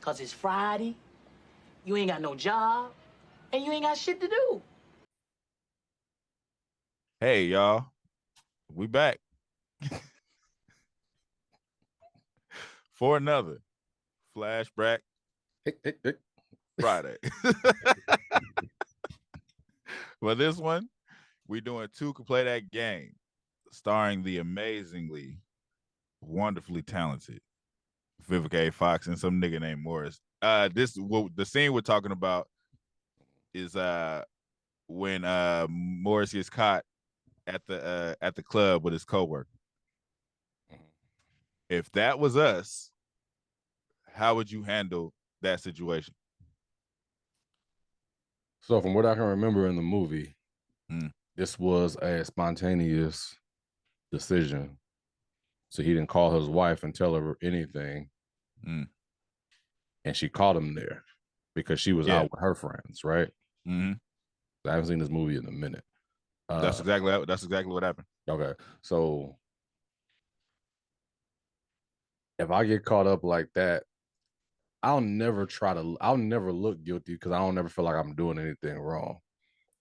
'Cause it's Friday, you ain't got no job, and you ain't got shit to do. Hey, y'all. We back for another Flashback Friday. Well, this one, we're doing Two Can Play That Game, starring the amazingly, wonderfully talented Vivica A. Fox and some nigga named Morris. The scene we're talking about is when Morris gets caught at the club with his coworker. If that was us, how would you handle that situation? So from what I can remember in the movie, this was a spontaneous decision. So he didn't call his wife and tell her anything. And she caught him there because she was out with her friends, right? I haven't seen this movie in a minute. That's exactly what happened. Okay. So if I get caught up like that, I'll never look guilty because I don't never feel like I'm doing anything wrong.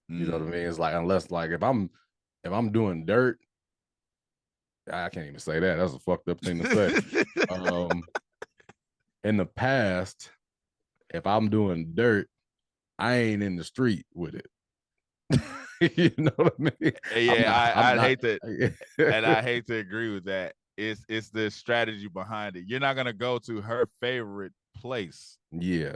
You know what I mean? It's like, unless like if I'm doing dirt, I can't even say that. That's a fucked up thing to say. In the past, if I'm doing dirt, I ain't in the street with it. You know what I mean? Yeah, I hate that, and I hate to agree with that. It's the strategy behind it. You're not gonna go to her favorite place. Yeah.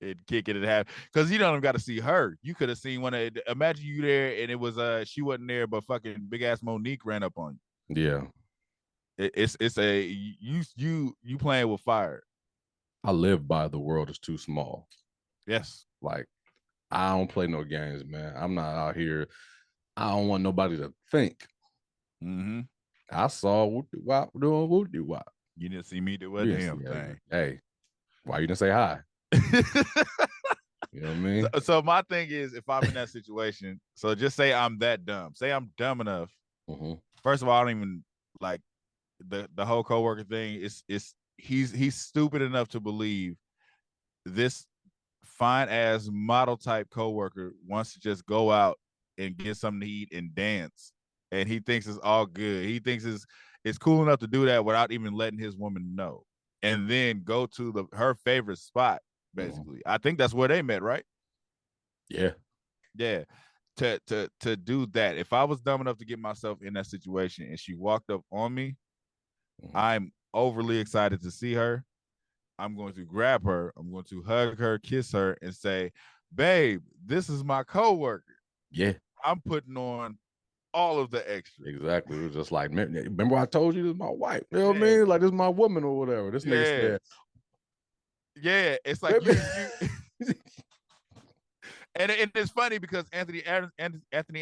And kick it in half because you don't got to see her. You could have seen imagine you there and it was she wasn't there, but fucking big ass Monique ran up on you. Yeah. It's a you playing with fire. I live by the world is too small. Yes. Like I don't play no games, man. I'm not out here. I don't want nobody to think. I saw Whoop-de-Wop doing Whoop-de-Wop. You didn't see me do a damn thing. Hey, why you didn't say hi? You know what I mean? So my thing is, if I'm in that situation, so just say I'm that dumb. Say I'm dumb enough. First of all, I don't even like the whole coworker thing. He's stupid enough to believe this fine ass model type coworker wants to just go out and get something to eat and dance, and he thinks it's all good. He thinks it's cool enough to do that without even letting his woman know, and then go to her favorite spot. Basically, I think that's where they met, right? Yeah. To do that. If I was dumb enough to get myself in that situation and she walked up on me, I'm overly excited to see her. I'm going to grab her. I'm going to hug her, kiss her, and say, "Babe, this is my coworker. Yeah, I'm putting on all of the extra." Exactly. It was just like, remember I told you this is my wife. You know what I mean? Like this is my woman or whatever. This nigga said. Yeah, it's like you and it's funny because Anthony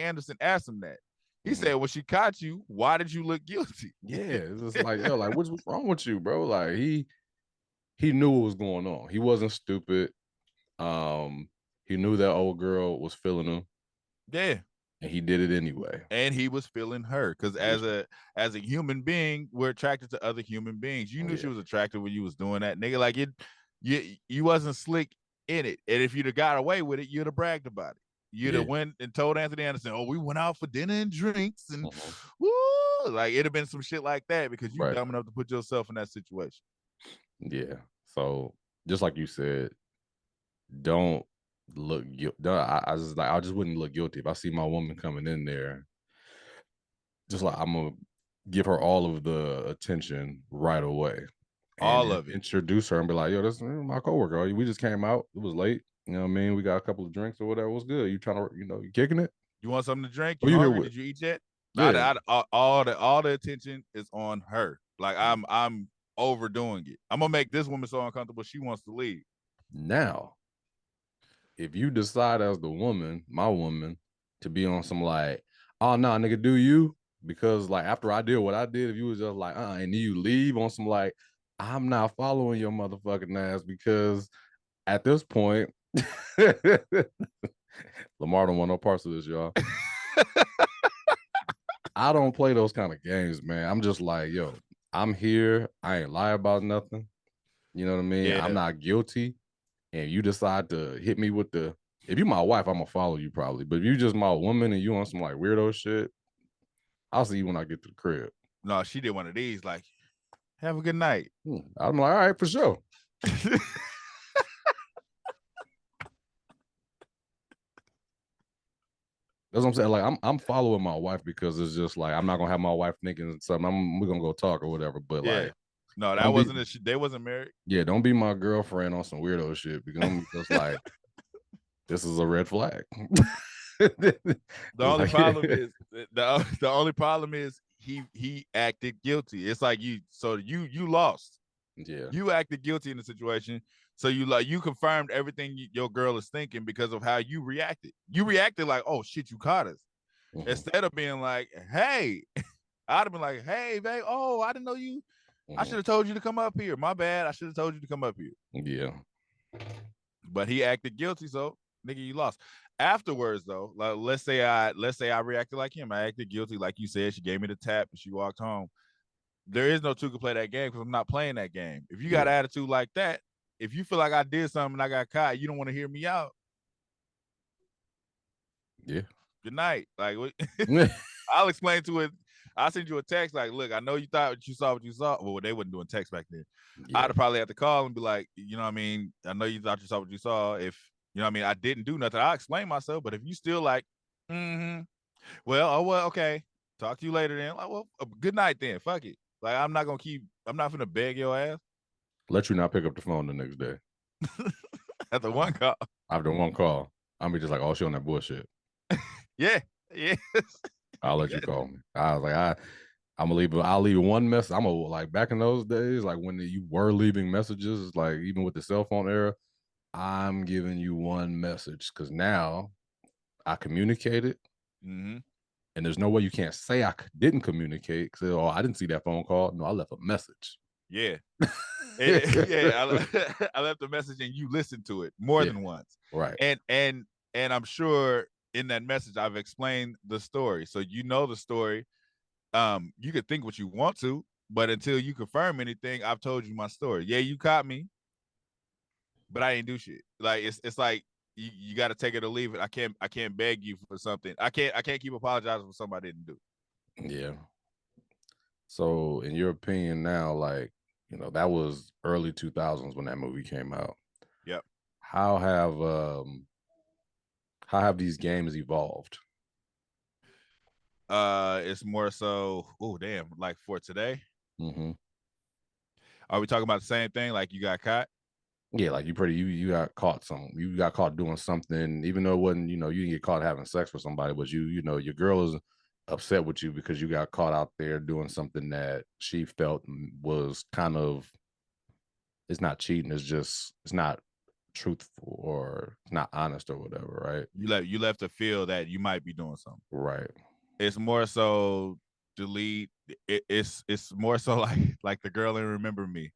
Anderson asked him that. He said, "When she caught you, why did you look guilty?" Yeah, it's just like, yo, like what's wrong with you, bro? Like he knew what was going on. He wasn't stupid. He knew that old girl was feeling him. Yeah. And he did it anyway. And he was feeling her because as a human being, we're attracted to other human beings. You knew she was attractive when you was doing that, nigga. Like you wasn't slick in it. And if you'd have got away with it, you'd have bragged about it. You'd have went and told Anthony Anderson, "Oh, we went out for dinner and drinks and woo!" Like it'd have been some shit like that because you're dumb enough to put yourself in that situation. Yeah. So just like you said, don't look guilty. I just wouldn't look guilty if I see my woman coming in there. Just like I'm gonna give her all of the attention right away. All of it. Introduce her and be like, "Yo, this is my coworker. We just came out. It was late. You know what I mean? We got a couple of drinks or whatever. What's good? You trying to, you kicking it? You want something to drink? You hungry? Did you eat yet?" Yeah. All the attention is on her. Like I'm overdoing it. I'm gonna make this woman so uncomfortable she wants to leave. Now, if you decide as the woman, my woman, to be on some like, "Oh no, nigga, do you?" Because like after I did what I did, if you was just like, and you leave on some like, I'm not following your motherfucking ass, because at this point, Lamar don't want no parts of this, y'all. I don't play those kind of games, man. I'm just like, yo, I'm here. I ain't lie about nothing. You know what I mean? Yeah. I'm not guilty, and you decide to hit me with the. If you my wife, I'm gonna follow you probably. But if you just my woman and you on some like weirdo shit, I'll see you when I get to the crib. No, she did one of these. Like, have a good night. I'm like, all right, for sure. That's what I'm saying. Like, I'm following my wife because it's just like I'm not gonna have my wife thinking something. We're gonna go talk or whatever. But Yeah. like, No, that wasn't they wasn't married. Yeah, don't be my girlfriend on some weirdo shit because I'm just like, this is a red flag. The only problem is the only problem is he acted guilty. It's like you lost. Yeah, you acted guilty in the situation, so you confirmed everything your girl is thinking because of how you reacted. You reacted like, oh shit, you caught us, instead of being like, hey. I'd have been like, hey babe, oh, I didn't know you. I should have told you to come up here. My bad. I should have told you to come up here. Yeah. But he acted guilty, so nigga, you lost. Afterwards, though, like let's say I reacted like him. I acted guilty, like you said. She gave me the tap and she walked home. There is no two can play that game because I'm not playing that game. If you got an attitude like that, if you feel like I did something and I got caught, you don't want to hear me out. Yeah. Good night. Like I'll explain to it. I'll send you a text like, look, I know you thought you saw what you saw. Well, they wasn't doing text back then. Yeah. I'd probably have to call and be like, you know what I mean? I know you thought you saw what you saw. If, you know what I mean? I didn't do nothing. I'll explain myself. But if you still like, well, okay. Talk to you later then. Like, well, good night then. Fuck it. Like, I'm not going to beg your ass. Let you not pick up the phone the next day. After one call. After one call. I'll be just like, oh, she on that bullshit. Yeah. I'll let you call me. I was like, I'm gonna leave. I'll leave one message. I'm gonna like back in those days, like when you were leaving messages, like even with the cell phone era, I'm giving you one message because now I communicated, and there's no way you can't say I didn't communicate because I didn't see that phone call. No, I left a message. Yeah. I left a message and you listened to it more than once. Right. And I'm sure in that message I've explained the story. So you know the story. You could think what you want to, but until you confirm anything, I've told you my story. Yeah, you caught me, but I ain't do shit. Like it's like you got to take it or leave it. I can't beg you for something. I can't keep apologizing for something I didn't do. Yeah. So in your opinion now, like, you know, that was early 2000s when that movie came out. Yep. How have these games evolved? It's more so, oh damn, like for today. Are we talking about the same thing? Like you got caught? Yeah, like you got caught you got caught doing something, even though it wasn't, you didn't get caught having sex with somebody, but your girl is upset with you because you got caught out there doing something that she felt was kind of, it's not cheating, it's not truthful or it's not honest or whatever, right? You left to feel that you might be doing something. Right. It's more so delete. It's more so like the girl in Remember Me.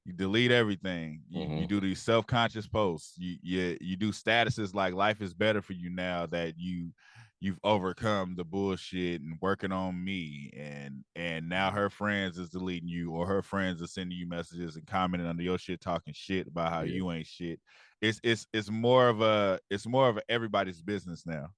You delete everything. You do these self-conscious posts. You do statuses like life is better for you now that you've overcome the bullshit and working on me, and now her friends is deleting you, or her friends are sending you messages and commenting under your shit, talking shit about how you ain't shit. It's more of a everybody's business now.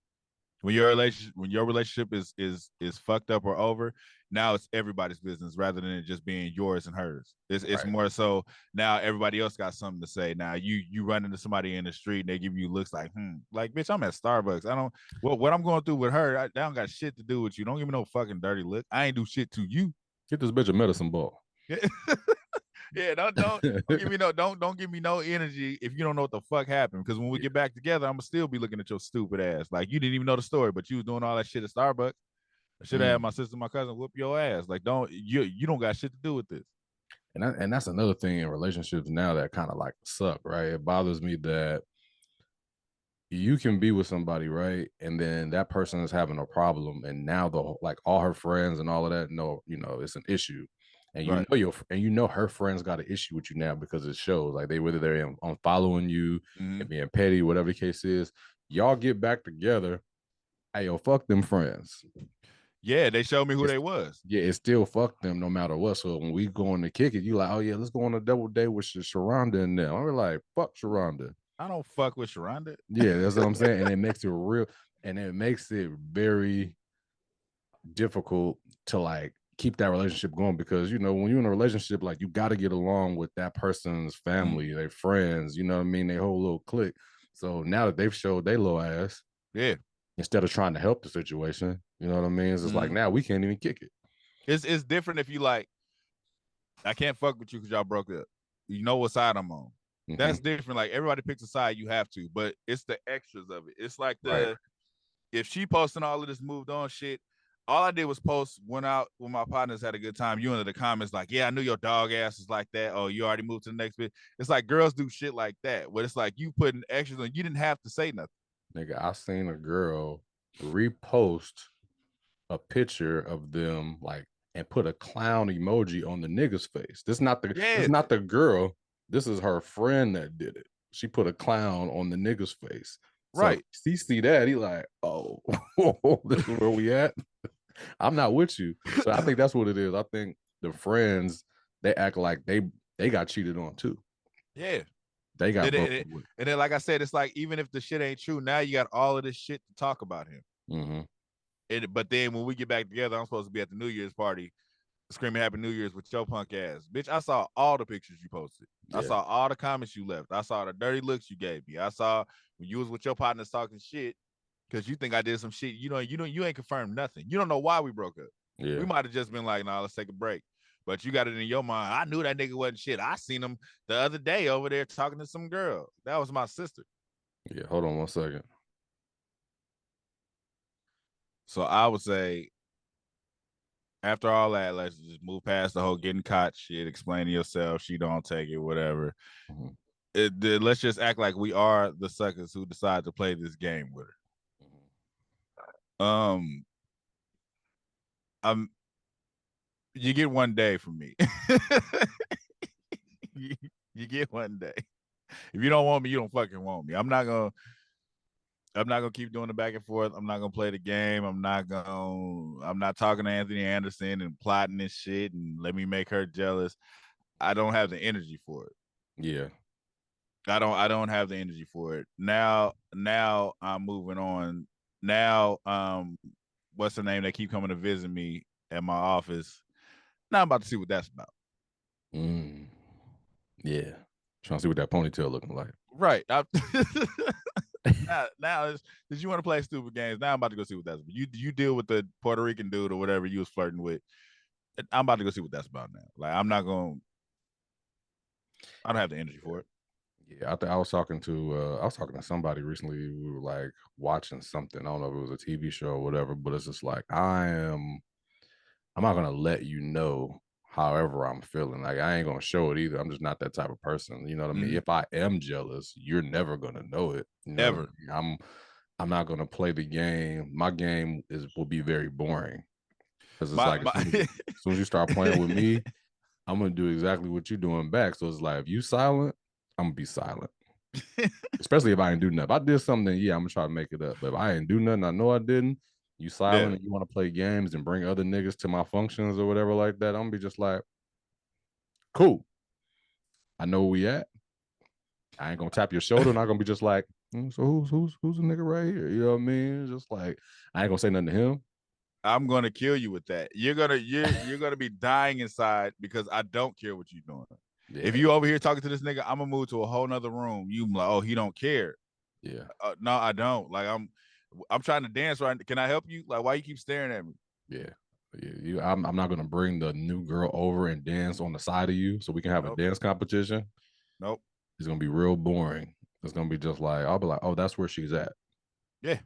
When your relationship is fucked up or over, now it's everybody's business rather than it just being yours and hers. It's more so now everybody else got something to say. Now you run into somebody in the street and they give you looks like bitch, I'm at Starbucks. I don't what I'm going through with her. I don't got shit to do with you. Don't give me no fucking dirty look. I ain't do shit to you. Get this bitch a medicine ball. Yeah, don't give me no energy if you don't know what the fuck happened. Because when we get back together, I'm gonna still be looking at your stupid ass. Like you didn't even know the story, but you was doing all that shit at Starbucks. I should have had my sister, my cousin whoop your ass. Like you don't got shit to do with this. And that's another thing in relationships now that kind of like suck, right? It bothers me that you can be with somebody, right? And then that person is having a problem, and now all her friends and all of that know, it's an issue. And you know her friends got an issue with you now because it shows. Like whether they're on following you and being petty, whatever the case is, y'all get back together. Hey, yo, fuck them friends. Yeah, they showed me who they was. Yeah, it still fuck them no matter what. So when we go on to kick it, you like, oh yeah, let's go on a double date with Sharonda and them. I'm like, fuck Sharonda. I don't fuck with Sharonda. Yeah, that's what I'm saying. And it makes it real, and it makes it very difficult to like keep that relationship going because you know when you're in a relationship, like you got to get along with that person's family, their friends, you know what I mean, their whole little clique. So now that they've showed their little ass, yeah, instead of trying to help the situation, you know what I mean, it's just like now we can't even kick it. It's different if you like, I can't fuck with you because y'all broke up. You know what side I'm on. That's different. Like everybody picks a side, you have to, but it's the extras of it. It's like if she posting all of this moved on shit, all I did was post, went out with my partners, had a good time. You into the comments like, yeah, I knew your dog ass is like that. Oh, you already moved to the next bit. It's like girls do shit like that. But it's like you putting extras on. You didn't have to say nothing. Nigga, I seen a girl repost a picture of them like and put a clown emoji on the nigga's face. This is not the girl. This is her friend that did it. She put a clown on the nigga's face. Right. So he see that, he like, oh, this is where we at. I'm not with you. So I think that's what it is. I think the friends, they act like they got cheated on too. Yeah. They got and then, like I said, it's like even if the shit ain't true, now you got all of this shit to talk about him. But then when we get back together, I'm supposed to be at the New Year's party screaming Happy New Year's with your punk ass. Bitch, I saw all the pictures you posted. Yeah. I saw all the comments you left. I saw the dirty looks you gave me. I saw when you was with your partners talking shit because you think I did some shit. You ain't confirmed nothing. You don't know why we broke up. Yeah. We might have just been like, nah, let's take a break. But you got it in your mind. I knew that nigga wasn't shit. I seen him the other day over there talking to some girl. That was my sister. Yeah, hold on 1 second. So I would say, after all that, let's just move past the whole getting caught shit, explaining yourself, she don't take it, whatever. Let's just act like we are the suckers who decide to play this game with her. You get 1 day from me. you get 1 day. If you don't want me, you don't fucking want me. I'm not gonna keep doing the back and forth. I'm not gonna play the game. I'm not talking to Anthony Anderson and plotting this shit and let me make her jealous. I don't have the energy for it. Yeah. I don't have the energy for it. Now I'm moving on. Now, what's her name? They keep coming to visit me at my office. Now I'm about to see what that's about. Yeah. Trying to see what that ponytail looking like. Right. Now did you want to play stupid games? Now I'm about to go see what that's about. You deal with the Puerto Rican dude or whatever you was flirting with. I'm about to go see what that's about now. Like I don't have the energy for it. Yeah, I was talking to somebody recently. We were like watching something. I don't know if it was a TV show or whatever, but it's just like I'm not gonna let you know however I'm feeling. Like I ain't gonna show it either. I'm just not that type of person. You know what I mean? If I am jealous, you're never gonna know it. Never. I'm not gonna play the game. My game will be very boring. Because it's as soon as you start playing with me, I'm gonna do exactly what you're doing back. So it's like if you silent, I'm gonna be silent. Especially if I ain't do nothing. If I did something, yeah, I'm gonna try to make it up. But if I ain't do nothing, I know I didn't. You silent and you want to play games and bring other niggas to my functions or whatever like that, I'm gonna be just like, cool. I know where we at. I ain't gonna tap your shoulder and I'm gonna be just like, so who's the nigga right here? You know what I mean? It's just like I ain't gonna say nothing to him. I'm gonna kill you with that. You're gonna be dying inside because I don't care what you're doing. Yeah. If you over here talking to this nigga, I'm gonna move to a whole nother room. You like, oh, he don't care. Yeah. No, I don't. Like I'm trying to dance right. Can I help you? Like, why you keep staring at me? Yeah. I'm not gonna bring the new girl over and dance on the side of you so we can have a dance competition. Nope. It's gonna be real boring. It's gonna be just like I'll be like, oh, that's where she's at. Yeah.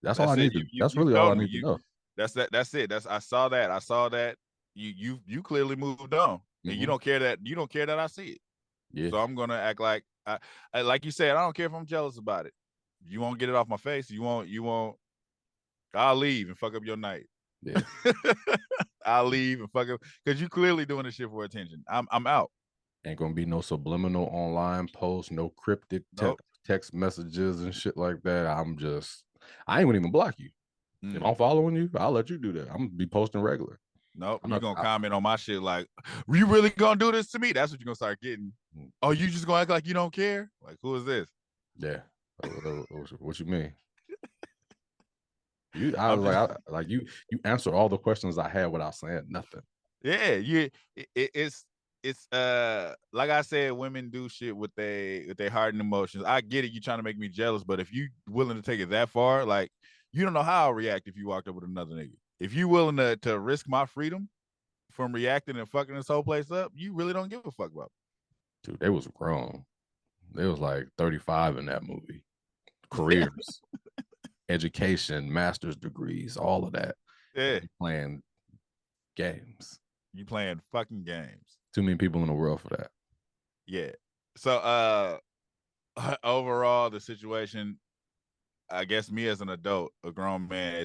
That's all I need. That's really all I need to know. That's it. I saw that. You clearly moved on. And you don't care that I see it. Yeah. So I'm gonna act like I like you said, I don't care if I'm jealous about it. You won't get it off my face. You won't. I'll leave and fuck up your night. Yeah. I'll leave and fuck up because you clearly doing this shit for attention. I'm out. Ain't gonna be no subliminal online posts, no cryptic text messages and shit like that. I ain't gonna even block you. If I'm following you, I'll let you do that. I'm gonna be posting regular. Nope, you're gonna comment on my shit like, you really gonna do this to me? That's what you're gonna start getting. Oh, you just gonna act like you don't care? Like, who is this? Yeah. What you mean? You answered all the questions I had without saying nothing. Yeah, it's like I said, women do shit with their heart and emotions. I get it, you trying to make me jealous, but if you willing to take it that far, like, you don't know how I'll react if you walked up with another nigga. If you willing to risk my freedom from reacting and fucking this whole place up, you really don't give a fuck about me. Dude, they was grown. They was like 35 in that movie. Careers, education, master's degrees, all of that. Yeah. Playing games. You playing fucking games. Too many people in the world for that. Yeah. So overall, the situation, I guess me as an adult, a grown man,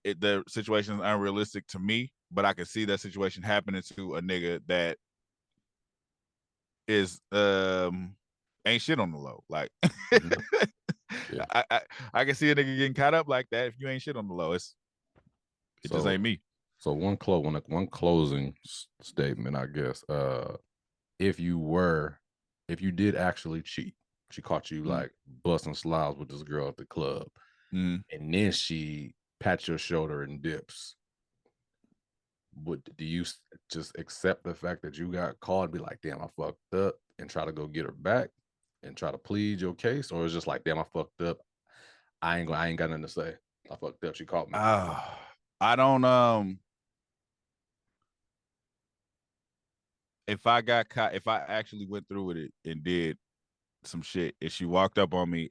the situation is unrealistic to me, but I can see that situation happening to a nigga that is ain't shit on the low. Like, yeah. I can see a nigga getting caught up like that if you ain't shit on the low. It just ain't me. So one closing statement, I guess. If you did actually cheat, she caught you like busting slides with this girl at the club, and then she pats your shoulder and dips. Do you just accept the fact that you got caught and be like, damn, I fucked up, and try to go get her back and try to plead your case? Or it's just like, damn, I fucked up, I ain't got nothing to say, I fucked up, she caught me? I don't if I got caught, if I actually went through with it and did some shit and she walked up on me,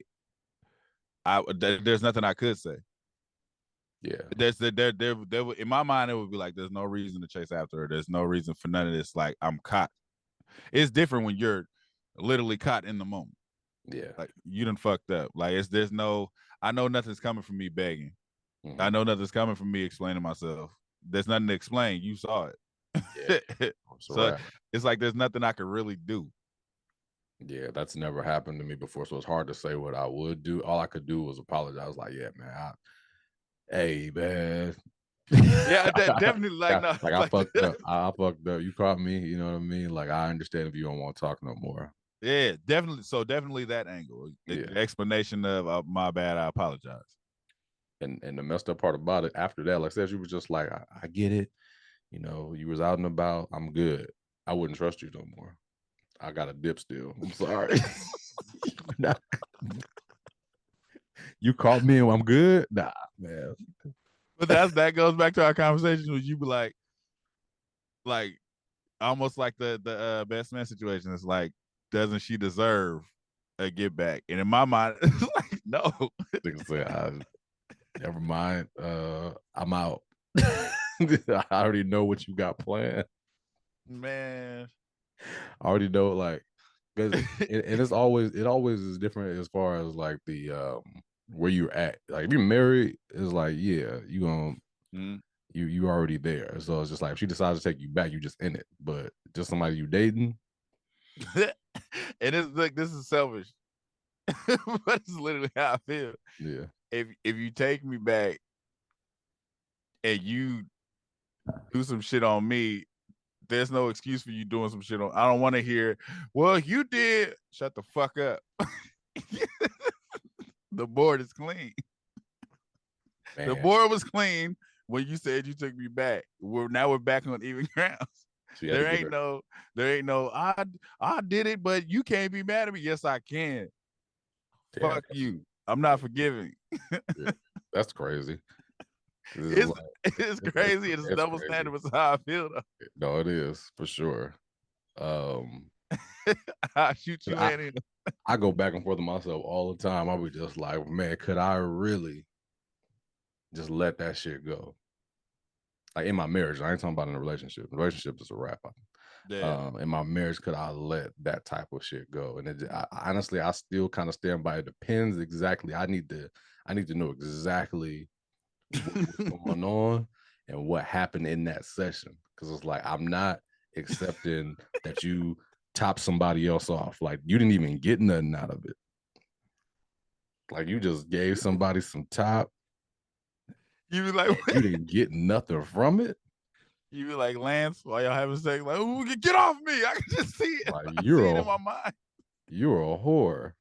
there's nothing I could say. Yeah, there in my mind, it would be like, there's no reason to chase after her. There's no reason for none of this. Like, I'm caught. It's different when you're literally caught in the moment. Yeah, like, you done fucked up. Like, I know nothing's coming from me begging. I know nothing's coming from me explaining myself. There's nothing to explain. You saw it. Yeah. So it's like there's nothing I could really do. Yeah, that's never happened to me before, so it's hard to say what I would do. All I could do was apologize. Like, yeah, man, hey, man. Yeah, definitely. Like, no, like I fucked up. I fucked up. You caught me. You know what I mean? Like, I understand if you don't want to talk no more. Yeah, definitely. So definitely that angle. The explanation of my bad, I apologize. And the messed up part about it after that, like I said, you was just like, I get it. You know, you was out and about. I'm good. I wouldn't trust you no more. I got a dip still. I'm sorry. You caught me and I'm good? Nah, man. But that goes back to our conversation where you be like almost like the best man situation. It's like, doesn't she deserve a get back? And in my mind, it's like, no. Never mind. I'm out. I already know what you got planned. Man, I already know, like, because it always is different as far as like the where you're at. Like, if you're married, it's like, yeah, you gonna you already there. So it's just like, if she decides to take you back, you just in it. But just somebody you dating, and it's like, this is selfish, but it's literally how I feel. Yeah. If you take me back and you do some shit on me, there's no excuse for you doing some shit on. I don't want to hear, well, you did. Shut the fuck up. The board is clean. Man. The board was clean when you said you took me back. Now we're back on even grounds. There ain't no, I did it, but you can't be mad at me. Yes, I can. Yeah, fuck you. I'm not forgiving. Yeah, that's crazy. It's crazy. It's double standard. It's how I feel, though. No, it is for sure. I shoot you in. I go back and forth with myself all the time. I'll be just like, man, could I really just let that shit go? Like, in my marriage, I ain't talking about in a relationship. The relationship is a wrap. Yeah. In my marriage, could I let that type of shit go? And honestly, I still kind of stand by it. Depends exactly. I need to know exactly what's going on and what happened in that session, because it's like, I'm not accepting that you top somebody else off. Like, you didn't even get nothing out of it. Like, you just gave somebody some top You be like, you didn't get nothing from it. You be like, Lance, while y'all having sex, like, ooh, get off me. I can just see it. Like, I see it in my mind. You're a whore.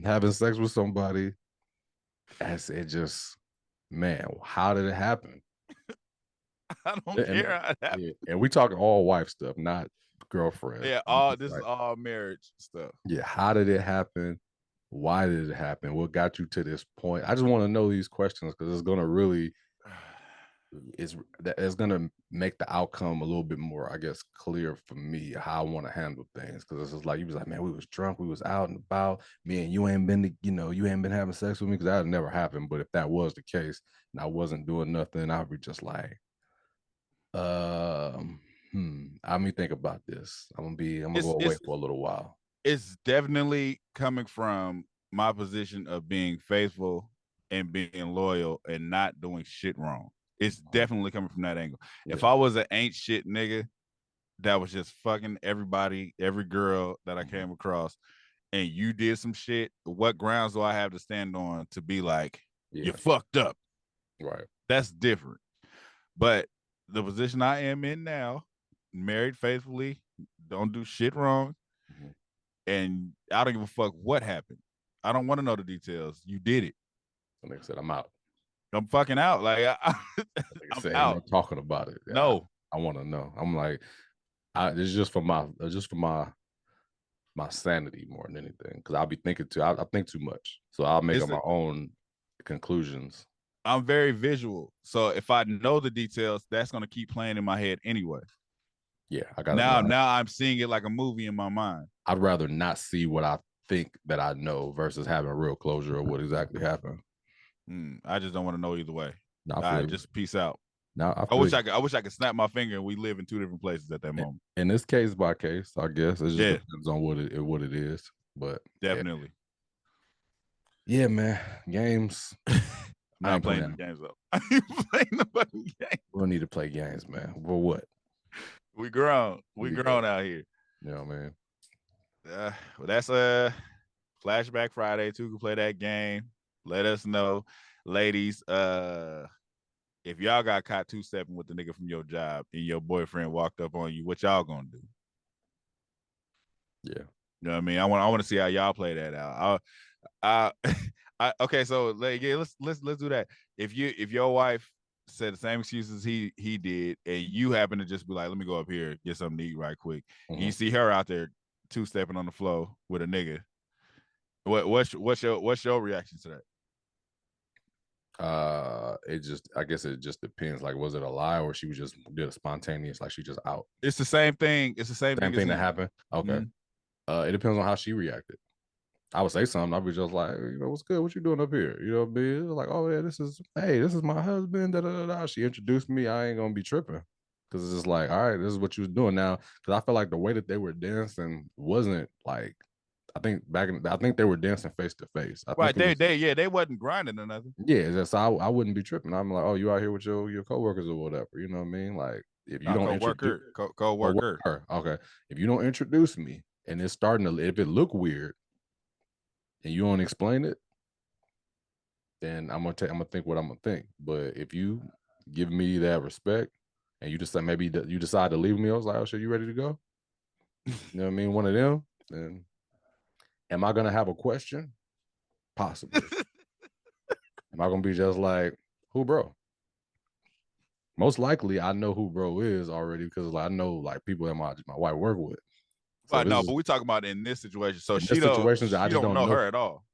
Having sex with somebody, as it just, man, how did it happen? I don't care how it happened. Yeah, and we talking all wife stuff, not girlfriend. Yeah, this is all marriage stuff. Yeah, how did it happen? Why did it happen? What got you to this point? I just want to know these questions because it's gonna really it's gonna make the outcome a little bit more, I guess, clear for me how I want to handle things. Because it's just like you was like, man, we was drunk, we was out and about. Me and you ain't been, you ain't been having sex with me because that never happened. But if that was the case and I wasn't doing nothing, I'd be just like, let me think about this. I'm gonna go away for a little while. It's definitely coming from my position of being faithful and being loyal and not doing shit wrong. It's definitely coming from that angle. Yeah. If I was an ain't shit nigga that was just fucking everybody, every girl that I came across, and you did some shit, what grounds do I have to stand on to be like, you fucked up? Right. That's different. But the position I am in now, married faithfully, don't do shit wrong, and I don't give a fuck what happened. I don't want to know the details. You did it. Like I said, I'm out. I'm fucking out. Like I'm out. I'm talking about it. Yeah, no, I want to know. I'm like, it's just for my sanity more than anything. Because I'll be thinking I think too much, so I'll make up my own conclusions. I'm very visual, so if I know the details, that's gonna keep playing in my head anyway. Yeah, I got now I'm seeing it like a movie in my mind. I'd rather not see what I think that I know versus having real closure of what exactly happened. I just don't want to know either way. Just peace out. Now I wish I could snap my finger and we live in two different places at that moment. In this case by case, I guess it just depends on what it is. But definitely. Yeah, man. Games. I ain't playing the games though. I ain't playing the fucking games. We don't need to play games, man. For what? We grown. We grown out here. You know what I mean? Well, that's Flashback Friday. Too can play that game. Let us know, ladies. If y'all got caught two-stepping with the nigga from your job and your boyfriend walked up on you, what y'all gonna do? Yeah. You know what I mean? I want to see how y'all play that out. Okay, so let's do that. If your wife said the same excuses he did, and you happen to just be like, let me go up here, get something to eat right quick, and you see her out there two-stepping on the floor with a nigga, what's your reaction to that? I guess it just depends. Like, was it a lie or she was just did a spontaneous, like she just out? It's the same thing. It's the same thing that happened. Okay. It depends on how she reacted. I would say something. I'd be just like, what's good? What you doing up here? You know what I mean? Like, oh yeah, this is my husband. Da, da, da, da. She introduced me. I ain't gonna be tripping. Cause it's just like, all right, this is what you was doing now. Cause I feel like the way that they were dancing wasn't like, I think they were dancing face to face. Right, they wasn't grinding or nothing. Yeah, just I wouldn't be tripping. I'm like, oh, you out here with your coworkers or whatever. You know what I mean? Like, if you don't coworker, okay. If you don't introduce me and it's starting to, if it look weird and you don't explain it, then I'm gonna think what I'm gonna think. But if you give me that respect and you decide maybe you decide to leave me, I was like, oh shit, you ready to go? You know what I mean? One of them. Then am I gonna have a question? Possibly. Am I gonna be just like, who bro? Most likely I know who bro is already because I know like people that my wife work with. So but no, but we talking about in this situation. So she don't know her at all.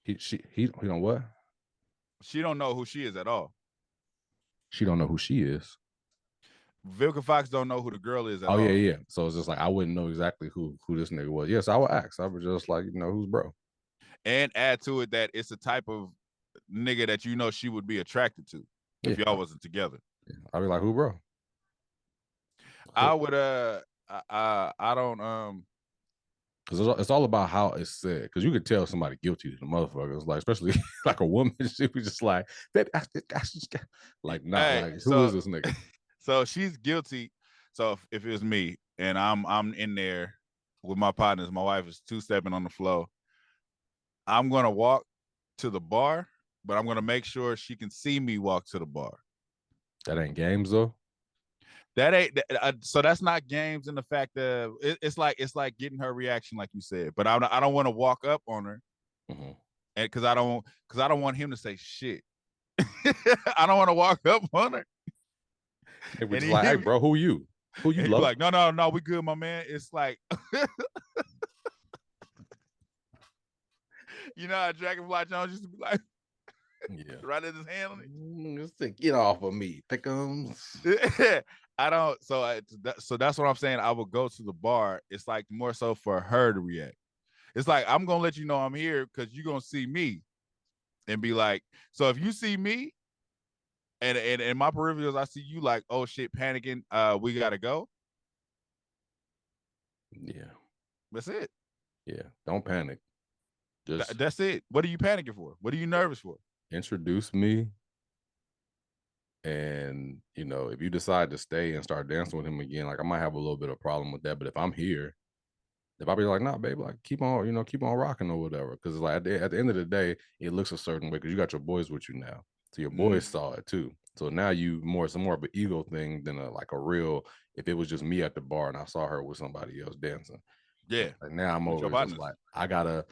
He don't what? She don't know who she is at all. She don't know who she is. Vivica Fox don't know who the girl is at all. Oh yeah. So it's just like I wouldn't know exactly who this nigga was. Yes, I would ask. I would just like, who's bro? And add to it that it's a type of nigga that you know she would be attracted to if y'all wasn't together. Yeah. I'd be like, who bro? I would I don't because it's all about how it's said. Because you could tell somebody guilty to the motherfuckers, like especially like a woman. She was just like, baby, I just like not hey, like who is this nigga? So she's guilty. So if it was me and I'm in there with my partners, my wife is two-stepping on the floor, I'm gonna walk to the bar but I'm gonna make sure she can see me walk to the bar. That ain't games though. That ain't so. That's not games in the fact that it's like getting her reaction, like you said. But I don't want to walk up on her, and because I don't want him to say shit. I don't want to walk up on her. They were just like, hey, bro, who you? Who you love? Like, no, we good, my man. It's like, you know how Dragonfly Jones used to be like, yeah, right at his hand on it. Just to get off of me, thickums. I don't. So that's what I'm saying. I would go to the bar. It's like more so for her to react. It's like I'm gonna let you know I'm here because you're gonna see me, and be like, so if you see me. And in my peripherals, I see you like, oh shit, panicking. We gotta go. Yeah, that's it. Yeah, don't panic. Just that's it. What are you panicking for? What are you nervous for? Introduce me, and you know, if you decide to stay and start dancing with him again, like I might have a little bit of problem with that. But if I'm here, if I be like, nah, baby, like keep on, you know, keep on rocking or whatever, because like at the end of the day, it looks a certain way because you got your boys with you now, so your boys saw it too. So now it's more of an ego thing than like a real. If it was just me at the bar and I saw her with somebody else dancing, yeah. Like now I'm over. It's just like I gotta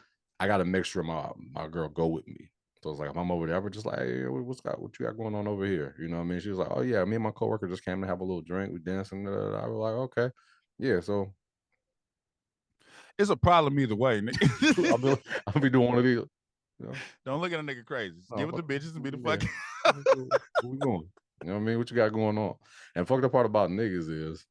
make sure my girl go with me. So it's like if I'm over there, I was just like, hey, what you got going on over here? You know what I mean? She was like, oh yeah, me and my coworker just came to have a little drink. We dancing. I was like, okay, yeah. So it's a problem either way. I'll be doing one of these. You know? Don't look at a nigga crazy. Just give it to bitches and be the fuck. Where we going? You know what I mean? What you got going on? And fucked up part about niggas is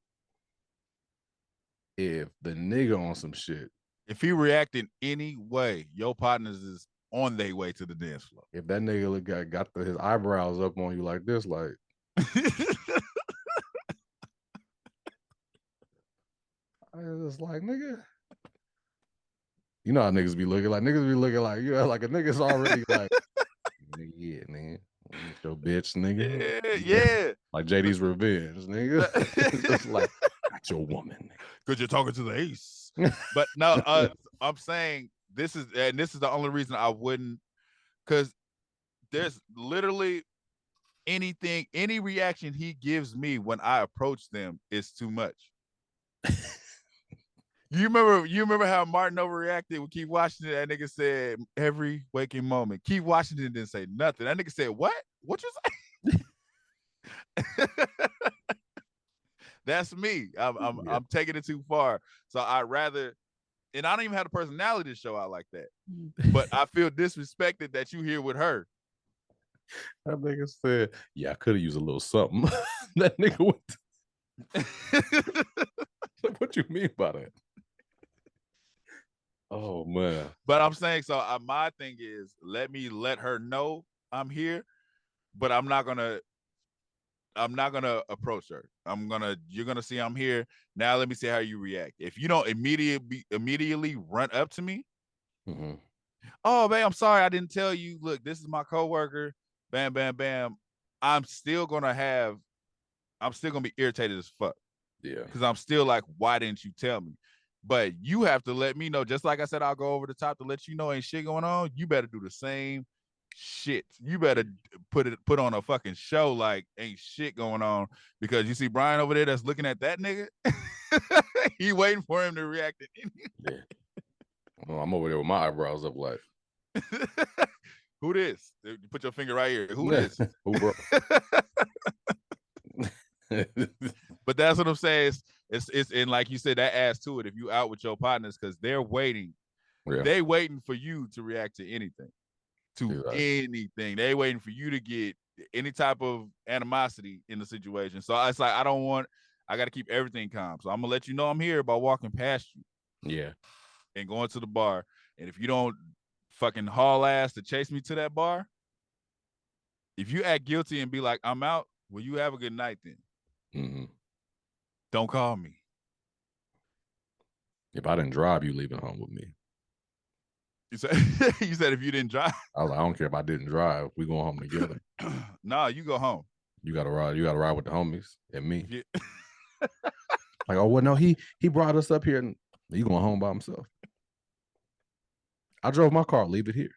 if the nigga on some shit, if he react in any way, your partners is on their way to the dance floor. If that nigga got his eyebrows up on you like this, like I was like, nigga. You know how niggas be looking like yeah, like a nigga's already like, yeah, nigga. Your bitch, nigga. Yeah. Like JD's Revenge, nigga. Just like, that's your woman, nigga. Because you're talking to the ace. But no, I'm saying this is the only reason I wouldn't, because there's literally any reaction he gives me when I approach them is too much. You remember how Martin overreacted with Keith Washington? That nigga said every waking moment. Keith Washington didn't say nothing. That nigga said, what? What you say? That's me. I'm taking it too far. So I'd rather, and I don't even have the personality to show out like that. But I feel disrespected that you here with her. That nigga said, yeah, I could have used a little something. That nigga went. What you mean by that? Oh man. But I'm saying, so my thing is, let her know I'm here, but I'm not gonna approach her. You're gonna see I'm here. Now let me see how you react. If you don't immediately run up to me, oh babe, I'm sorry I didn't tell you. Look, this is my coworker. Bam, bam, bam. I'm still gonna be irritated as fuck. Yeah. Because I'm still like, why didn't you tell me? But you have to let me know. Just like I said, I'll go over the top to let you know ain't shit going on. You better do the same shit. You better put on a fucking show like ain't shit going on, because you see Brian over there that's looking at that nigga. He waiting for him to react. Yeah. Well, I'm over there with my eyebrows up like. Who this? You put your finger right here. Who this? Who, bro? But that's what I'm saying. It's and like you said, that adds to it if you out with your partners, because they're waiting. Yeah. They waiting for you to react to anything. Anything. They waiting for you to get any type of animosity in the situation. So it's like I got to keep everything calm. So I'm gonna let you know I'm here by walking past you. Yeah. And going to the bar. And if you don't fucking haul ass to chase me to that bar, if you act guilty and be like, I'm out, well, you have a good night then. Don't call me. If I didn't drive, you leaving home with me. You said if you didn't drive? I don't care if I didn't drive. We going home together. Nah, you go home. You gotta ride. You gotta ride with the homies and me. Yeah. Like, oh well, no, he brought us up here, and you going home by himself. I drove my car. Leave it here.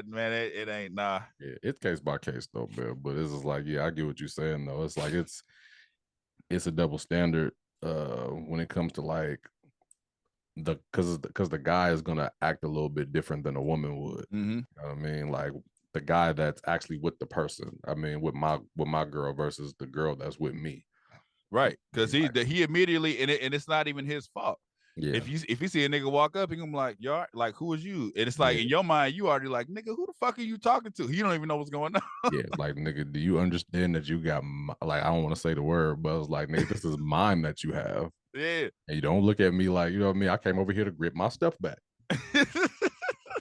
Man, it ain't nah. Yeah, it's case by case though, man. But it's just like, yeah, I get what you're saying though. It's like it's a double standard when it comes to like because the guy is gonna act a little bit different than a woman would. Mm-hmm. You know what I mean? Like the guy that's actually with the person. I mean, with my girl versus the girl that's with me. Right, because he immediately and it's not even his fault. Yeah. If you see a nigga walk up, he gonna be like, "Yo, like who is you?" And it's like in your mind, you already like, "Nigga, who the fuck are you talking to?" You don't even know what's going on. Yeah, like nigga, do you understand that you got like I don't want to say the word, but it's like nigga, this is mine that you have. Yeah, and you don't look at me like, you know what I mean? I came over here to grip my stuff back.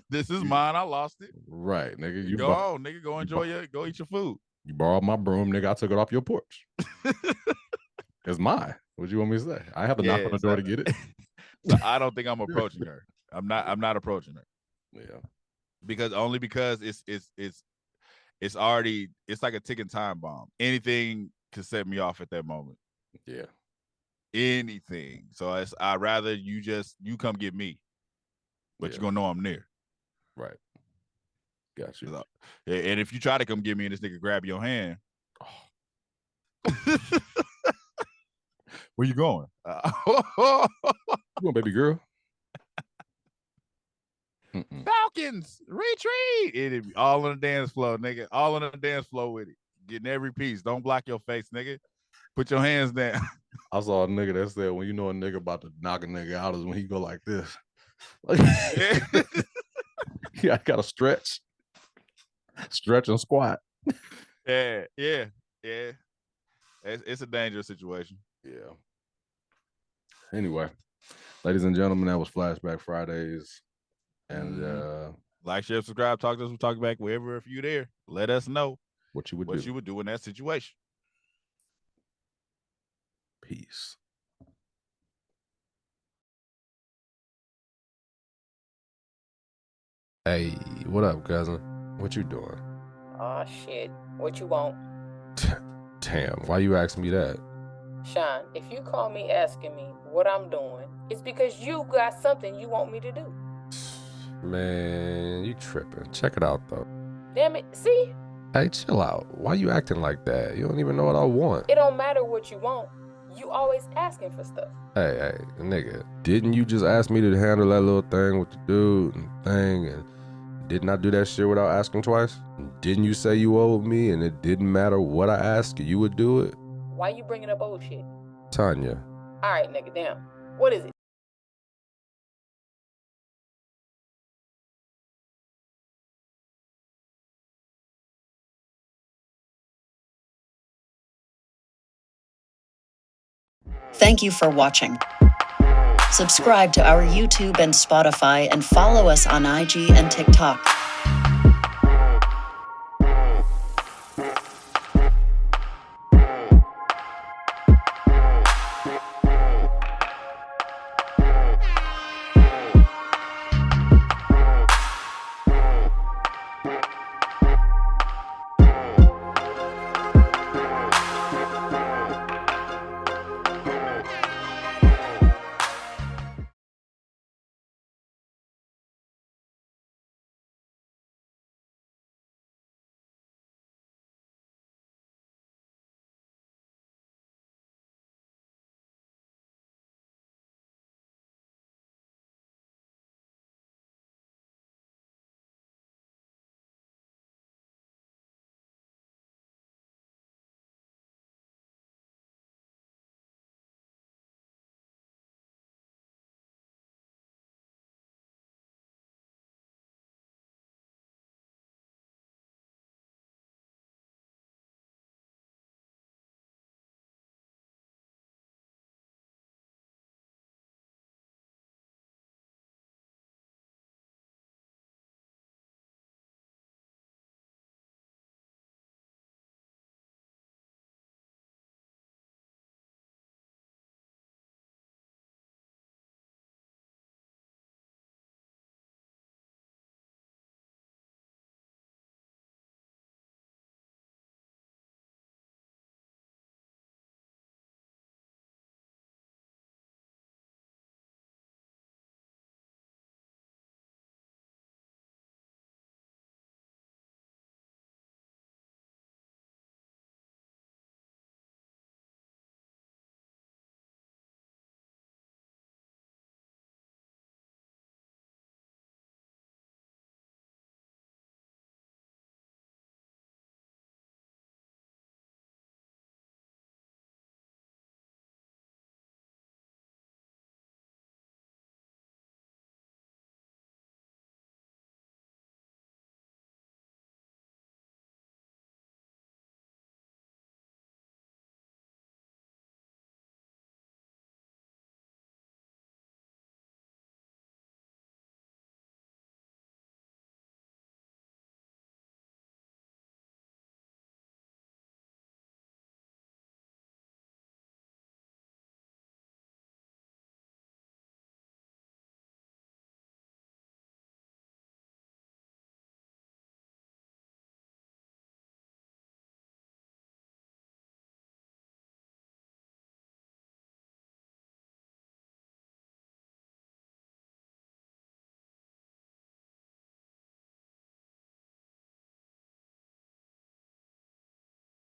This is mine. I lost it. Right, nigga. You go on, nigga. Go enjoy go eat your food. You borrowed my broom, nigga. I took it off your porch. It's mine. What you want me to say? I have to knock on the door to get it. So I don't think I'm approaching her. I'm not approaching her. Yeah. Because it's already it's like a ticking time bomb. Anything could set me off at that moment. Yeah. Anything. So I'd rather you come get me. But you're gonna know I'm near. Right. Got you. And if you try to come get me and this nigga grab your hand. Where you going? You going, baby girl? Falcons, retreat. It all on the dance floor, nigga. All on the dance floor with it. Getting every piece. Don't block your face, nigga. Put your hands down. I saw a nigga that said when you know a nigga about to knock a nigga out is when he go like this. Yeah, I gotta stretch and squat. Yeah. It's a dangerous situation. Yeah. Anyway, ladies and gentlemen, that was Flashback Fridays. And like, share, subscribe, talk to us. We'll talk back wherever. If you're there, let us know what you would do in that situation. Peace. Hey, what up, cousin? What you doing? Oh shit, what you want? Damn, why you asking me that? Sean, if you call me asking me what I'm doing, it's because you got something you want me to do. Man, you tripping. Check it out, though. Damn it, see? Hey, chill out. Why you acting like that? You don't even know what I want. It don't matter what you want. You always asking for stuff. Hey, nigga, didn't you just ask me to handle that little thing with the dude and thing, and didn't I do that shit without asking twice? Didn't you say you owed me and it didn't matter what I asked, you would do it? Why you bringing up old shit? Tanya. All right, nigga, damn. What is it? Thank you for watching. Subscribe to our YouTube and Spotify and follow us on IG and TikTok.